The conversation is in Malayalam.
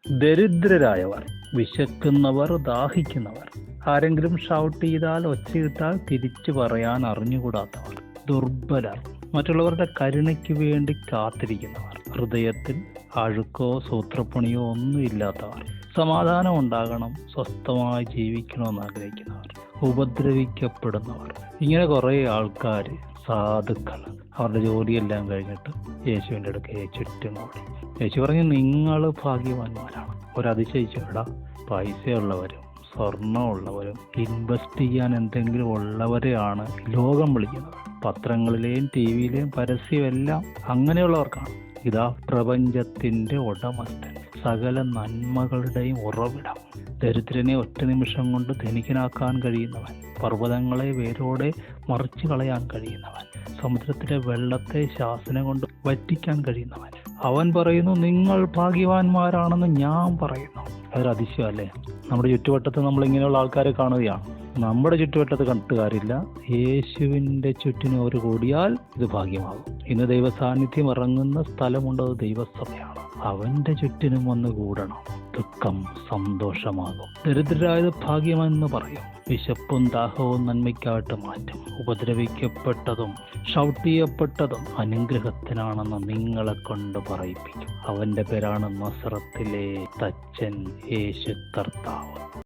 ദരിദ്രരായവർ, വിശക്കുന്നവർ, ദാഹിക്കുന്നവർ, ആരെങ്കിലും ഷൗട്ട് ചെയ്താൽ, ഒച്ചയിട്ടാൽ തിരിച്ചു പറയാൻ അറിഞ്ഞുകൂടാത്തവർ, ദുർബലർ, മറ്റുള്ളവരുടെ കരുണയ്ക്ക് വേണ്ടി കാത്തിരിക്കുന്നവർ, ഹൃദയത്തിൽ അഴുക്കോ സൂത്രപ്പണിയോ ഒന്നും ഇല്ലാത്തവർ, സമാധാനം ഉണ്ടാകണം, സ്വസ്ഥമായി ജീവിക്കണമെന്ന് ആഗ്രഹിക്കുന്നവർ, ഉപദ്രവിക്കപ്പെടുന്നവർ, ഇങ്ങനെ കുറേ ആൾക്കാർ, സാധുക്കൾ, അവരുടെ ജോലിയെല്ലാം കഴിഞ്ഞിട്ട് യേശുവിൻ്റെ അടുക്കൽ ചുറ്റും ഓടി. യേശു പറഞ്ഞു, നിങ്ങൾ ഭാഗ്യവാന്മാരാണ്. ഒരതിശയിച്ചോടാ, പൈസയുള്ളവരും സ്വർണ്ണമുള്ളവരും ഇൻവെസ്റ്റ് ചെയ്യാൻ എന്തെങ്കിലും ഉള്ളവരെയാണ് ലോകം വിളിക്കുന്നത്. പത്രങ്ങളിലെയും ടി വിയിലെയും പരസ്യമെല്ലാം അങ്ങനെയുള്ളവർക്കാണ്. ഇതാ പ്രപഞ്ചത്തിന്റെ ഉടമസ്ഥൻ, സകല നന്മകളുടെയും ഉറവിടം, ദരിദ്രനെ ഒറ്റ നിമിഷം കൊണ്ട് ധനികനാക്കാൻ കഴിയുന്നവൻ, പർവ്വതങ്ങളെ വേരോടെ മറിച്ചു കളയാൻ കഴിയുന്നവൻ, സമുദ്രത്തിലെ വെള്ളത്തെ ശാസനം കൊണ്ട് വറ്റിക്കാൻ കഴിയുന്നവൻ. അവൻ പറയുന്നു, നിങ്ങൾ ഭാഗ്യവാന്മാരാണെന്ന് ഞാൻ പറയുന്നു. അതൊരു അതിശയമല്ലേ? നമ്മുടെ ചുറ്റുവട്ടത്ത് നമ്മൾ ഇങ്ങനെയുള്ള ആൾക്കാരെ കാണുകയാണ്. നമ്മുടെ ചുറ്റുവട്ടത്ത് കണ്ടിട്ട് കാര്യമില്ല, യേശുവിൻ്റെ ചുറ്റിനും അവർ കൂടിയാൽ ഇത് ഭാഗ്യമാകും. ഇന്ന് ദൈവ സാന്നിധ്യം ഇറങ്ങുന്ന സ്ഥലമുണ്ട്, അത് ദൈവസഭയാണ്. അവൻ്റെ ചുറ്റിനും വന്ന് കൂടണം, ദുഃഖം സന്തോഷമാകും. ദരിദ്രരായത് ഭാഗ്യമെന്ന് പറയും. വിശപ്പും ദാഹവും നന്മയ്ക്കായിട്ട് മാറ്റും. ഉപദ്രവിക്കപ്പെട്ടതും ഷൗട്ട് ചെയ്യപ്പെട്ടതും അനുഗ്രഹത്തിനാണെന്ന് നിങ്ങളെ കൊണ്ട് പറയിപ്പിക്കും. അവൻ്റെ പേരാണ് നസറത്തിലെ തച്ചൻ യേശു കർത്താവ്.